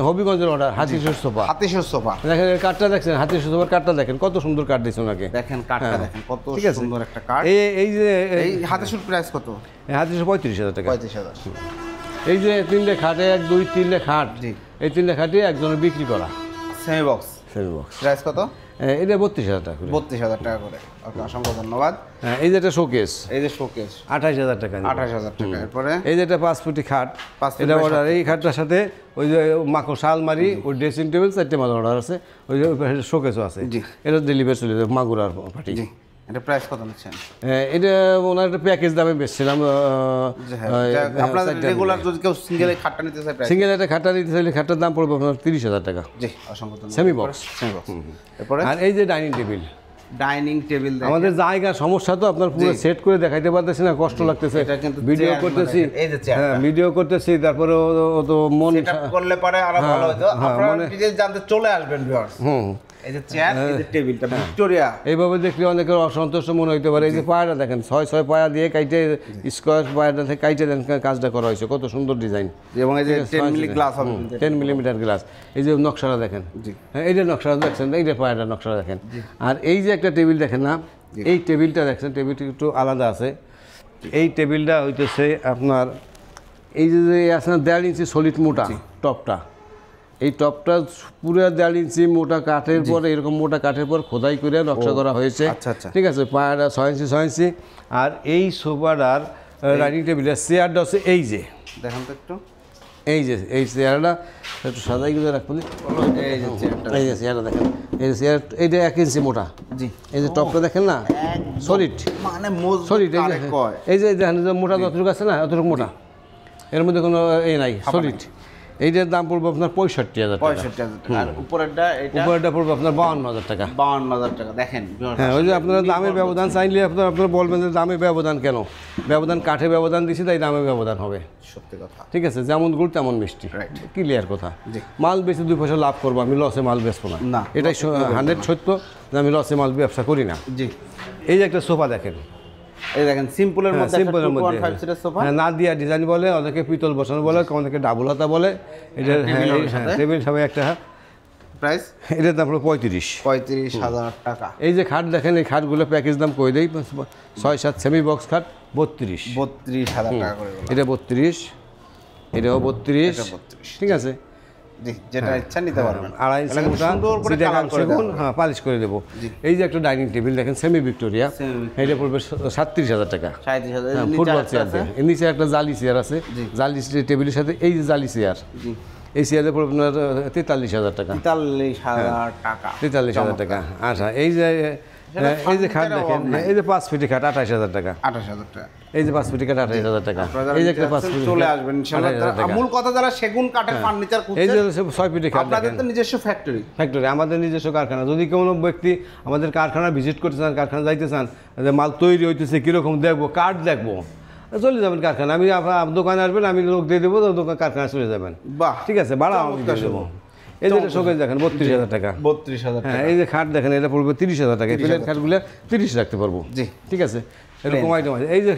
হবিগঞ্জের অর্ডার হাতিশোর সোফা, হাতিশোর সোফা দেখেন, কাঠটা দেখছেন, হাতিশোর সোফার কাঠটা দেখেন, কত সুন্দর কাঠ দিয়েছে ওনাকে। দেখেন কাঠটা দেখেন, কত সুন্দর একটা কাঠ। এই যে এই হাতিশোর প্রাইস কত? হাতিশোর 35,000 টাকা। 35,000। এই যে 3টে খাটে, 1 2 3টে খাট, জি, এই 3টে খাটে একজনের বিক্রি করা। সেমি বক্স, প্রাইস কত? এটা 32,000 টাকা। 32,000 টাকা করে। ওকে, অসংখ্য ধন্যবাদ। এই যে একটা শোকেস, এই যে শোকেস 28,000 টাকা। 28,000 টাকা। এরপরে এই যে একটা 5 ফুটি খাট, এটা অর্ডার। এই খাটটার সাথে ওই যে মাকড় আলমারি, ওই ড্রেসিং টেবিল 4টে মাল অর্ডার আছে। ওই যে শোকেসও আছে। জি, এটা ডেলিভারি চলে যাবে মাগুরার পার্টি। জি, এটা প্রাইস কত নিচ্ছেন? এটা ওনার একটা প্যাকেজ দামে বেচছিলাম। আপনাদের রেগুলার যদি কেউ সিঙ্গেল খাটটা নিতে চায়, সিঙ্গেল একটা খাটটা নিতে চাইলে খাটটার দাম পড়বে আপনার 30,000 টাকা। জি, অসংখ্য ধন্যবাদ। Semi box. এরপরে আর এই যে ডাইনিং টেবিল, আমাদের জায়গা সমস্যা, তো আপনার পুরো সেট করে দেখাইতে পারতেছি না, কষ্ট লাগতেছে। ভিডিও করতেছি, হ্যাঁ ভিডিও করতেছি, তারপরে ও তো মন করলে পারে আরো ভালো হতো। আপনারা ডিটেইলস জানতে চলে আসবেন ভিউয়ার্স। এই যে চেয়ার, এই যে টেবিলটা ভিক্টোরিয়া, এইভাবে দেখলে অনেকের অসন্তুষ্ট মনে হইতে পারে। এই যে পায়াটা দেখেন, 6 পায়া দিয়ে কাইটে, স্কোয়ার পায়াটা থেকে কাইটে কাজটা করা হয়েছে, কত সুন্দর ডিজাইন। এবং এই যে 10 মিলি গ্লাস হবে, 10 মিলিমিটার গ্লাস। এই যে নকশাটা দেখেন, হ্যাঁ এই যে নকশাটা দেখছেন, এই যে পায়াটা নকশাটা দেখেন। আর এই যে একটা টেবিল দেখেন না, এই টেবিলটা দেখছেন, টেবিলটা একটু আলাদা আছে। এই টেবিলটা হইতেছে আপনার এই যে আছে না 1.5 ইঞ্চি সলিড মোটা টপটা, এই টপটা পুরো 1.5 ইঞ্চি মোটা কাঠের পর, এরকম মোটা কাঠের পর খোদাই করে নকশা করা হয়েছে। ঠিক আছে, পায়াটা 6 ইঞ্চি। আর এই সোফাটার ডাইনিং টেবিলের চেয়ারটা হচ্ছে এই যে দেখেন তো একটু, এই যে এই চেয়ারটা একটু সাজাই করে রাখবো। এই যে চেয়ারটা দেখেন, এই যে চেয়ার, এইটা 1 ইঞ্চি মোটা। জি, এই যে টপটা দেখেন না, সলিড, মানে সলিড। এই যে দেখেন, মোটা যতটুকু আছে না, অতটুকু মোটা, এর মধ্যে কোনো এই নাই, সলিড। এইটার দাম পড়বে আপনার 65,000 টাকা। 65,000 টাকা। আর উপরেরটা পড়বে আপনার 52,000 টাকা। 52,000 টাকা। দেখেন, হ্যাঁ, ওই যে আপনারা দামে ব্যবধান চাইলে আপনারা বলবেন যে দামে ব্যবধান কেন, ব্যবধান কাঠে ব্যবধান দিছি, তাই দামে ব্যবধান হবে। সত্যি কথা। ঠিক আছে, যেমন গুড় তেমন মিষ্টি, ক্লিয়ার কথা। মাল বেশি 2 পয়সা লাভ করবো, আমি লসে মাল বেচবো না, এটাই 100 সত্য যে আমি লসে মাল ব্যবসা করি না। জি, এই যে একটা সোফা দেখেন, এই দেখেন সিম্পলের মধ্যে, সিম্পলের মধ্যে না দিয়া ডিজাইন বলে, অনেকে পিতল বসানো বলে, অনেকে ডাবল হাতা বলে। এটা টেবিল সবাই একটা প্রাইস, এটার দাম হলো 35,000 টাকা। এই যে খাট দেখেন, এই খাটগুলো প্যাকেজ দাম কই দেই, 6-7 সেমি বক্স খাট 32,000 টাকা করে। এটা 32, এটাও 32। ঠিক আছে, জি, যেটা ইচ্ছা নিতে পারবেন। 2.5 ইঞ্চি মোটা, হ্যাঁ পালিশ করে দেবো। এই যে একটা ডাইনিং টেবিল দেখেন, সেমি ভিক্টোরিয়া, এটা পড়বে 37,000 টাকা। 37,000। ফুটবল চেয়ার দিয়ে, এর নিচে একটা জালি চেয়ার আছে, জালি টেবিলের সাথে এই যে জালি চেয়ার, এই চেয়ারে পড়বে আপনার 43,000 টাকা। 43,000 টাকা। আচ্ছা, এই যে খাট দেখেন, এই যে 5 ফিটি খাট 28,000 টাকা। 28,000 টাকা। এই যে 5 ফিটি কাঠ 28,000 টাকা। এই যে একটা 5 ফিটি চলে আসবেন ইনশাআল্লাহ। মূল কথা, যারা সেগুন কাঠের ফার্নিচার করছেন, এই যে 6 ফিটি কাঠ, আপনাদের তো নিজস্ব ফ্যাক্টরি, আমাদের নিজস্ব কারখানা। যদি কোনো ব্যক্তি আমাদের কারখানা ভিজিট করতে চান, কারখানা যাইতে চান, যে মাল তৈরি হইতেছে কীরকম দেখবো, কাঠ দেখবো, চলে যাবেন কারখানা। আমি দোকানে আসবেন, আমি লোক দিয়ে দেবো, দোকান কারখানা চলে যাবেন। বাহ, ঠিক আছে, ভাড়া আমি দিয়ে দেবো। এই যে শোকেস দেখেন 32,000 টাকা। 32,000 টাকা। হ্যাঁ, এই যে খাট দেখেন, এটা পড়বে 30,000 টাকা। প্লেন খাটগুলো 30 রাখতে পারবো। জি, ঠিক আছে, এরকম আইটেম আছে। এই যে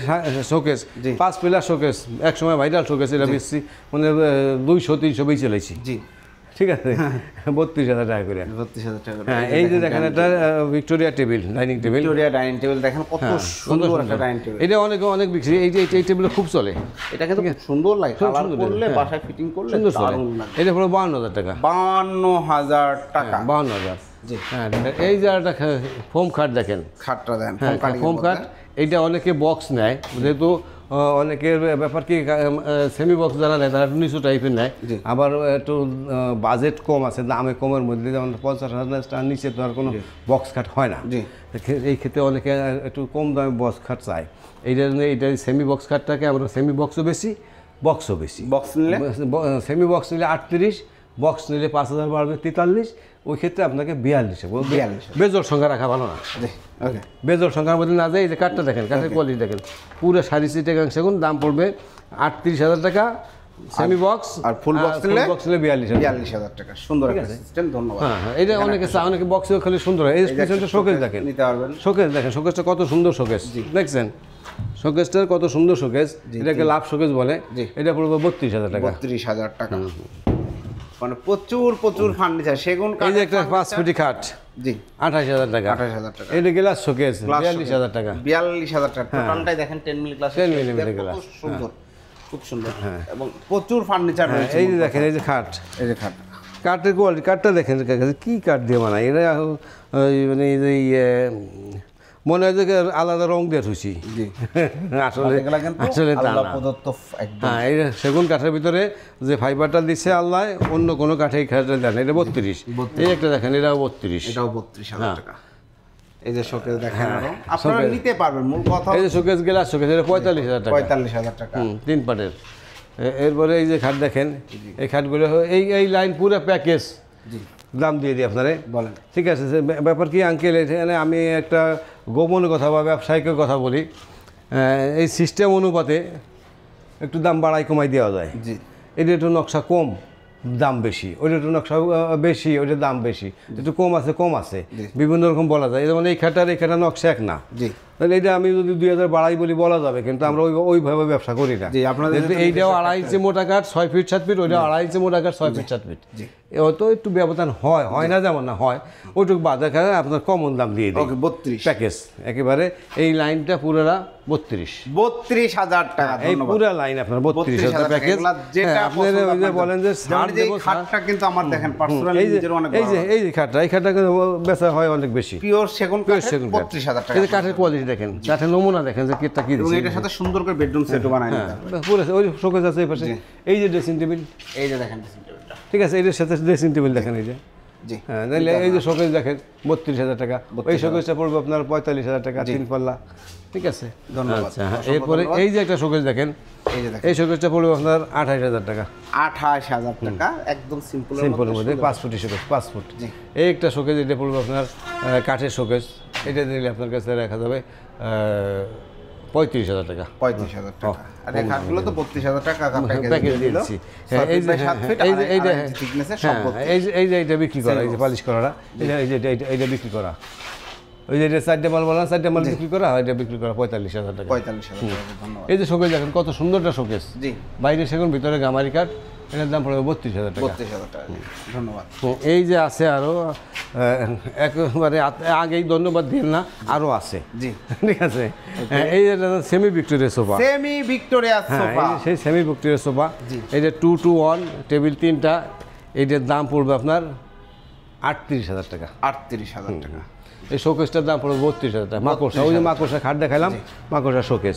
শোকেস, 5 পিলার শোকেস, এক সময় ভাইরাল শোকেস, এটা বেশি মানে 200-300 বেশি চালাইছি। জি, ঠিক আছে, 32,000 টাকা করে। 32,000 টাকা। হ্যাঁ, এই যে দেখেন, এটা Victoria table, dining table. Victoria dining table দেখেন, কত সুন্দর একটা ডাইনিং টেবিল। এটা অনেক বিক্রি। এই টেবিল খুব চলে, এটা কিন্তু সুন্দর লাগে, কালার করলে, বাসায় ফিটিং করলে সুন্দর চলে। এটা হলো 52,000 টাকা। 52,000 টাকা। 52,000। জি, হ্যাঁ। এই যে একটা ফোম খাট দেখেন, খাটটা দেখেন, ফোম খাট। এইটা অনেকে বক্স নেয়, যেহেতু অনেকের ব্যাপার কি সেমি বক্স যারা নেয় তারা একটু নিচু টাইপের নেয়, আবার একটু বাজেট কম আছে, দামে কমের মধ্যে, যেমন 50,000 টাকার নিচে তো আর কোনো বক্স খাট হয় না। এই ক্ষেত্রে অনেকে একটু কম দামে বক্স খাট চায়, এইটা সেমি বক্স খাটটাকে আমরা সেমি বক্সও বেশি, বক্সও বেশি। বক্স নিলে সেমি বক্স নিলে 38, বক্স নিলে 5,000 বাড়বে 43, ওই ক্ষেত্রে আপনাকে 42। বেজোর সংখ্যা রাখা ভালো না, বেজোর সংখ্যার মধ্যে না যায়। এই যে কাঠটা দেখেন, কাঠের কোয়ালিটি দেখেন, পুরো 4.5 সেগুন, দাম পড়বে 38,000 টাকা সেমি বক্স, আর ফুল বক্স নিলে 42,000 টাকা। সুন্দর একটা সিস্টেম, ধন্যবাদ। হ্যাঁ, এটা অনেকে অনেকে বক্সেও খালি সুন্দর হয়। এই পিছনটা শোকেস দেখেন, নিতে পারবেন। শোকেস দেখেন, শোকেসটা কত সুন্দর শোকেস, দেখছেন শোকেসটার কত সুন্দর শোকেস, এটাকে লাভ শোকেস বলে। এটা পড়বে 32,000 টাকা। 32,000 টাকা, মানে প্রচুর ফার্নিচার। সেগুন কাঠ, এই যে একটা 5 ফিটি খাট, জি 28,000 টাকা। 28,000 টাকা। এটা গ্লাস শোকেস 42,000 টাকা। 42,000 টাকা টোটালটাই দেখেন 10 মিলি গ্লাস, 10 মিলিমিটার গ্লাস, সুন্দর, খুব সুন্দর। এবং প্রচুর ফার্নিচার রয়েছে। এই যে দেখেন, এই যে খাট, এই যে খাট, কাঠের কোয়ালিটি, কাঠটা দেখেন কি কাঠ দিয়ে বানায় এরা, মানে এই যে মনে হয় যে আলাদা রং দিয়ে ধুইছি, আসলে তা না। হ্যাঁ, এই সেগুন কাঠের ভিতরে যে ফাইবারটা দিচ্ছে আল্লাহ, অন্য কোনো কাঠে এই কাঠটা দেন। এটা 32, এই একটা দেখেন, এটাও 32, এটাও 32,000 টাকা। এই যে শোকেস দেখেন, আপনারা নিতে পারবেন। মূল কথা, এই যে শোকেস গ্লাস শোকেস, এটা 45,000 টাকা, 45,000 টাকা, 3 পাটের। এরপরে এই যে খাট দেখেন, এই খাটগুলো এই লাইন পুরো প্যাকেজ দাম দিয়ে দিই আপনারে, বলেন। ঠিক আছে, ব্যাপার কি আঙ্কেল, এখানে আমি একটা গোপন কথা বা ব্যবসায়িকের কথা বলি, এই সিস্টেম অনুপাতে একটু দাম বাড়াই কমাই দেওয়া যায়। জি, এটা একটু নকশা কম, দাম বেশি, ওইটা একটু নকশা বেশি, ওইটার দাম বেশি, একটু কম আছে, বিভিন্ন রকম বলা যায়। যেমন এই খাটার নকশা এক না, জি, তাহলে এটা আমি যদি 2,000 বাড়াই বলি বলা যাবে, কিন্তু আমরা ওইভাবে ব্যবসা করি না। এইটাও 2.5 ইঞ্চি মোটা কাঠ, 6 ফিট 7 ফিট, ওইটাও 2.5 ইঞ্চি মোটা কাঠ, 6 ফিট 7 ফিট। হয়তো একটু ব্যবধান হয় না, যেমন না হয়, ওইটুকু বাদে খায় আপনার কমন দাম দিয়ে দিই। 32 প্যাকেজ একেবারে, এই লাইনটা পুরোটা 32,000 টাকা। এই পুরো লাইন আপনার 32,000 প্যাকেজ। আপনার ওই যে বলেন যে খাটটা কিন্তু আমার দেখেন পার্সোনালি নিজের অনেক, এই যে খাটটা, এই খাটটা কিন্তু বেচা হয় অনেক বেশি, পিওর সেগুন কাঠ, 32,000 টাকা। এই যে কাঠের কোয়ালিটি দেখেন, কাঠের নমুনা দেখেন যে কিটা কি দিচ্ছে, এবং এটার সাথে সুন্দর করে বেডরুম সেটও বানায় নিতে হবে। পুরো ওই শোকেস আছে এই পাশে, এই যে ড্রেসিং টেবিল, এই যে দেখেন ড্রেসিং টেবিলটা, ঠিক আছে, এটার সাথে ড্রেসিং টেবিল দেখেন, এই যে, জি হ্যাঁ, তাহলে এই যে শোকেস দেখেন 32,000 টাকা, এই শোকেসটা পড়বে আপনার 45,000 টাকা, 3 পাল্লা, ঠিক আছে, ধন্যবাদ। আচ্ছা, এরপরে এই যে একটা শোকেস দেখেন, এই যে দেখেন, এই শোকেসটা পড়বে আপনার 28,000 টাকা, 28,000 টাকা, একদম সিম্পলের মধ্যে 5 ফুটি শোকেস, 5 ফুট। এই একটা শোকেস, এটা পড়বে আপনার কাঠের শোকেস, এটা দিলে আপনার কাছে রাখা যাবে 35,000 টাকা। 35,000 টাকা। আর এই খাটগুলো তো 32,000 টাকা প্যাকেজ দিয়েছি। এই যে এইটা বিক্রি করা, এই যে পালিশ করা, এইটা বিক্রি করা, ওই যে 4টে মাল বললাম, 4টে মাল বিক্রি করা, এটা বিক্রি করা 45,000 টাকা। 45,000 টাকা, ধন্যবাদ। এই যে শোকেস দেখেন, কত সুন্দরটা শোকেস, জি, বাইরে সেগুন, ভিতরে গামারি কাঠ, এটার দাম পড়বে 32,000 টাকা। 32,000 টাকা, ধন্যবাদ। এই যে আছে আরও, একেবারে আগেই ধন্যবাদ দিন না, আরও আছে, জি, ঠিক আছে। এই যে semi Victoria sofa, semi Victoria sofa, সেই সেমি ভিক্টোরিয়া সোফা, এই যে 2 to 1 টেবিল 3টা, এইটার দাম পড়বে আপনার 38,000 টাকা। 38,000 টাকা। এই শোকেসটার দাম পড়বে 32,000 টাকা। মাকড়সা, ওই যে মাকড়সা খাট দেখালাম, মাকড়সা শোকেস।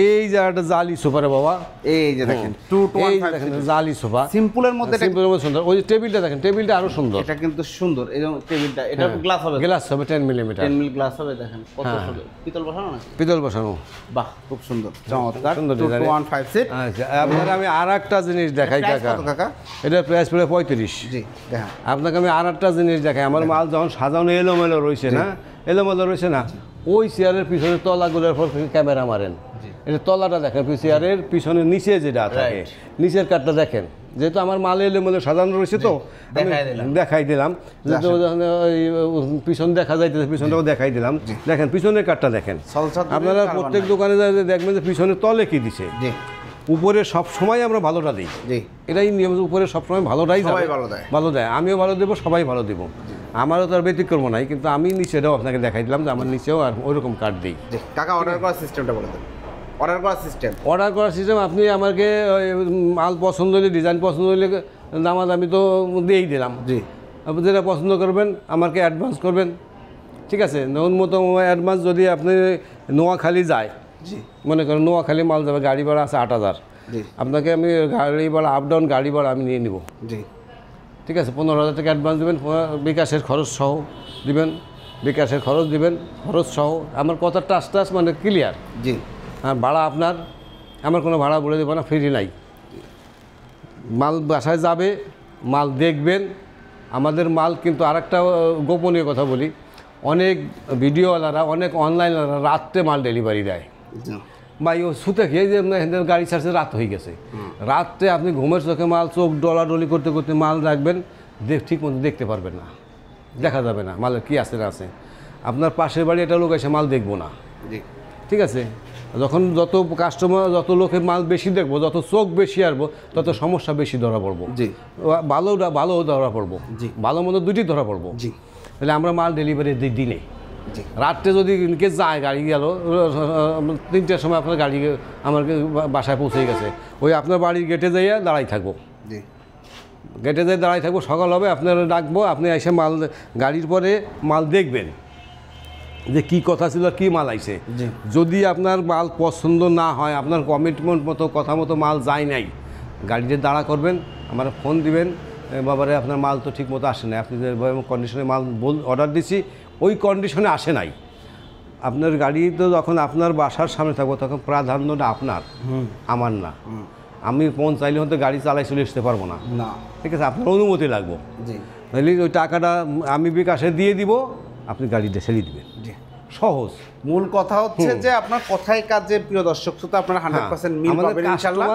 এই যে একটা জালি সোফা রে বাবা, এই যে দেখেন 2 to 1 দেখেন জালি সোফা, সিম্পলের মধ্যে, সিম্পলের মধ্যে সুন্দর। ওই যে টেবিলটা দেখেন, টেবিলটা আরো সুন্দর, এটা কিন্তু সুন্দর। এই যে টেবিলটা, এটা গ্লাস হবে, গ্লাস হবে 10 মিলি 10 মিলি গ্লাস হবে, দেখেন কত সুন্দর, পিতল বসানো না, পিতল বসানো, বাহ, খুব সুন্দর, চমৎকার। সুন্দর 2 to 1 5 সিট। আচ্ছা, আপনাকে আমি আরেকটা জিনিস দেখাই কাকা, এটা প্রাইস পড়ে 35। জি, দেখেন, আপনাকে আমি আরেকটা জিনিস দেখাই, আমার মাল যখন সাজানো এলোমেলো রয়েছে না, এলোমেলো রয়েছে না, ওই চেয়ারের পিছনে তলাগুলোর পর ক্যামেরা মারেন, এটা তলাটা দেখেন, চেয়ারের পিছনে নিচে যেটা থাকে, নিচের কাঠটা দেখেন, যেহেতু আমার মাল এলোমেলো সাজানো রয়েছে তো দেখাই দিলাম, যেহেতু পিছন দেখা যাইতেছে, পিছনটাও দেখাই দিলাম। দেখেন পিছনের কাঠটা দেখেন, আপনারা প্রত্যেক দোকানে দেখবেন যে পিছনের তলে কি দিছে, উপরে সব সময় আমরা ভালোটা দিই, এটাই নিয়ম, উপরে সবসময় ভালোটাই ভালো দেয়, আমিও ভালো দেবো, সবাই ভালো দেবো, আমারও তো আর ব্যতিক্রম নাই, কিন্তু আমি নিচেটাও আপনাকে দেখাই দিলাম যে আমার নিচেও আর ওইরকম কাঠ দিই। কাকা, অর্ডার করার সিস্টেমটা বলে দেন। অর্ডার করার সিস্টেম আপনি আমাকে মাল পছন্দ হলে, ডিজাইন পছন্দ হলে দামাদামি তো দিয়েই দিলাম, জি, আপনি যেটা পছন্দ করবেন আমাকে অ্যাডভান্স করবেন, ঠিক আছে, ন্যূনতম অ্যাডভান্স যদি আপনি নোয়াখালী যায় জি মনে করেন নোয়াখালী মাল যাবে, গাড়ি ভাড়া আছে 8,000, জি আপনাকে আমি গাড়ি ভাড়া আপ ডাউন গাড়ি ভাড়া আমি নিয়ে নিব, জি ঠিক আছে? 15,000 টাকা অ্যাডভান্স দেবেন, বিকাশের খরচ সহ দিবেন, বিকাশের খরচ দিবেন, খরচ সহ। আমার কথা টাস মানে ক্লিয়ার। জি হ্যাঁ, ভাড়া আপনার, আমার কোনো ভাড়া বলে দেবো না, ফ্রি নাই। মাল বাসায় যাবে, মাল দেখবেন। আমাদের মাল কিন্তু আরেকটা গোপনীয় কথা বলি, অনেক ভিডিওওয়ালারা, অনেক অনলাইনওয়ালারা রাত্রে মাল ডেলিভারি দেয়। জি বা ও সুতে খেয়ে যে গাড়ি ছাড়ছে, রাত হয়ে গেছে, রাত্রে আপনি ঘুমের চোখে মাল চোখ ডলাডলি করতে করতে মাল রাখবেন, ঠিক মতো দেখতে পারবেন না, দেখা যাবে না মালের কী আছে না আছে। আপনার পাশের বাড়ি একটা লোক এসে মাল দেখবো না, জি ঠিক আছে? যখন যত কাস্টমার, যত লোকের মাল বেশি দেখবো, যত চোখ বেশি আসবো, তত সমস্যা বেশি ধরা পড়বো। জি ভালো ধরা পড়বো, জি ভালো মন্দ দুটি ধরা পড়বো। জি তাহলে আমরা মাল ডেলিভারি দিই দিনে, জি রাত্রে যদি ইনকে যায়, গাড়ি গেল 3টার সময় আপনার গাড়ি আমার বাসায় পৌঁছে গেছে, ওই আপনার বাড়ির গেটে যাইয়া দাঁড়াই থাকবো, জি গেটে যাই দাঁড়াই থাকবো, সকাল হবে আপনার ডাকবো, আপনি এসে মাল গাড়ির পরে মাল দেখবেন যে কি কথা ছিল, কি মাল আইছে। জি যদি আপনার মাল পছন্দ না হয়, আপনার কমিটমেন্ট মতো কথা মতো মাল যায় নাই, গাড়িতে দাঁড়া করবেন, আমার ফোন দিবেন, বাবারে আপনার মাল তো ঠিক মতো আসে নাই, আপনি যে কন্ডিশনে মাল অর্ডার দিছি ওই কন্ডিশনে আসে নাই। আপনার গাড়ি তো যখন আপনার বাসার সামনে থাকবো, তখন প্রাধান্যটা আপনার, আমার না। আমি ফোন চাইলে হয়তো গাড়ি চালাই চলে আসতে পারবো না, না ঠিক আছে? আপনার অনুমতি লাগবো, জি তাহলে ওই টাকাটা আমি বিকাশে দিয়ে দিব, আপনি গাড়িটা ছেড়ে দিবেন, জি সহজ। মূল কথা হচ্ছে যে আপনার কথায় কাজে প্রিয় দর্শক শ্রোতা আপনারা 100% মিল আমাদের পাবেন ইনশাআল্লাহ।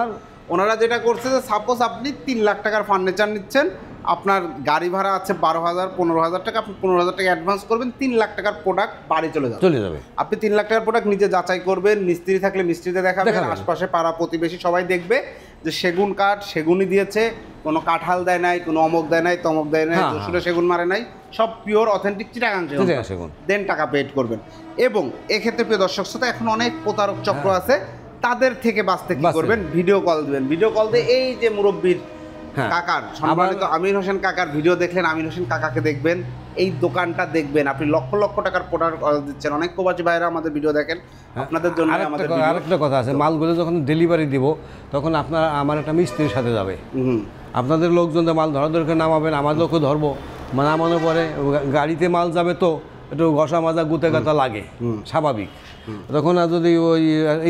ওনারা যেটা করছে যে সাপোজ আপনি 3 লাখ টাকার ফার্নিচার নিচ্ছেন, আপনার গাড়ি ভাড়া আছে 12,000 15,000 টাকা, আপনি 15,000 টাকা অ্যাডভান্স করবেন, 3 লাখ টাকার প্রোডাক্ট বাড়ি চলে যাবে। আপনি 3 লাখ টাকার প্রোডাক্ট নিজে যাচাই করবেন, মিস্ত্রি থাকলে মিস্ত্রিতে দেখাবেন, আশপাশে পাড়া প্রতিবেশী সবাই দেখবে যে সেগুন কাঠ সেগুনই দিয়েছে, কোনো কাঁঠাল দেয় নাই, কোনো অমক দেয় নাই, তমক দেয় নাই, যশোরে সেগুন মারে নাই, সব পিওর অথেন্টিক চিটাগাং সেগুন, দেন টাকা পেড করবেন। এবং এক্ষেত্রে প্রিয় দর্শক শ্রোতা এখন অনেক প্রতারক চক্র আছে, তাদের থেকে বাঁচতে কি করবেন? ভিডিও কল দিবেন, ভিডিও কল দিয়ে এই যে মুরব্বীর কাকার সম্মানিত আমির হোসেন কাকার ভিডিও দেখলেন, আমির হোসেন কাকাকে দেখবেন, এই দোকানটা দেখবেন, আপনি লক্ষ লক্ষ টাকার প্রোডাক্ট দিচ্ছেন। অনেক প্রবাসী ভাইরা আমাদের ভিডিও দেখেন, আপনাদের জন্য আমাদের আরেকটা কথা আছে, মালগুলো যখন ডেলিভারি দিব, তখন আপনার আমার একটা মিস্ত্রির সাথে যাবে, আপনাদের লোকজন মাল ধরাধরি করে নামাবেন, আমার লোকও ধরবো, নামানোর পরে গাড়িতে মাল যাবে তো একটু ঘষা মাজা গুতে গাতা লাগে, স্বাভাবিক। তখন আর যদি ওই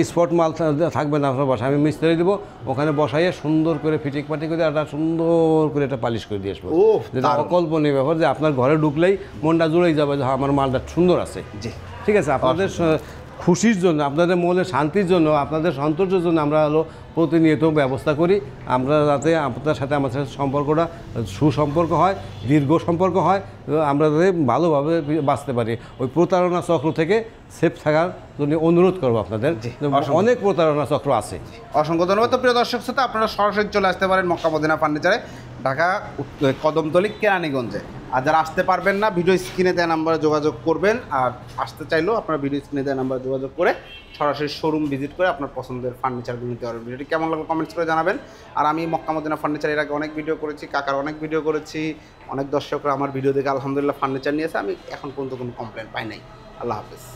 স্পট মাল থাকবে না আপনার বাসায়, আমি মিস্ত্রি দেবো, ওখানে বসাইয়ে সুন্দর করে ফিটিং পাটি করে একটা সুন্দর করে একটা পালিশ করে দিয়ে আসবো, যেটা অকল্পনীয় ব্যাপার, যে আপনার ঘরে ঢুকলেই মনটা জুড়েই যাবে যে আমার মালটা সুন্দর আছে। ঠিক আছে, আপনাদের খুশির জন্য, আপনাদের মনের শান্তির জন্য, আপনাদের সন্তোষের জন্য আমরা হলো প্রতিনিয়ত ব্যবস্থা করি, আমরা যাতে আপনার সাথে আমার সাথে সম্পর্কটা সুসম্পর্ক হয়, দীর্ঘ সম্পর্ক হয়, আমরা যাতে ভালোভাবে বাঁচতে পারি। ওই প্রতারণা চক্র থেকে সেফ থাকার জন্য অনুরোধ করবো আপনাদের, অনেক প্রতারণা চক্র আছে। অসংখ্য ধন্যবাদ। তো প্রিয় দর্শক শ্রোতা, আপনারা সরাসরি চলে আসতে পারেন মক্কা মদিনা ফার্নিচারে, ঢাকা কদমতলী কেরানীগঞ্জে। আর যারা আসতে পারবেন না, ভিডিও স্ক্রিনে দেওয়া নাম্বারে যোগাযোগ করবেন, আর আসতে চাইলেও আপনারা ভিডিও স্ক্রিনে দেওয়া নাম্বারে যোগাযোগ করে সরাসরি শোরুম ভিজিট করে আপনার পছন্দের ফার্নিচারগুলো নিতে পারবেন। ভিডিওটি কেমন লাগলো কমেন্টস করে জানাবেন। আর আমি মক্কা মদিনা ফার্নিচার এর আগে অনেক ভিডিও করেছি, কাকার অনেক ভিডিও করেছি, অনেক দর্শকরা আমার ভিডিও দেখে আলহামদুলিল্লাহ ফার্নিচার নিয়েছে, আমি এখন পর্যন্ত কোনো কমপ্লেন পাই নাই। আল্লাহ হাফেজ।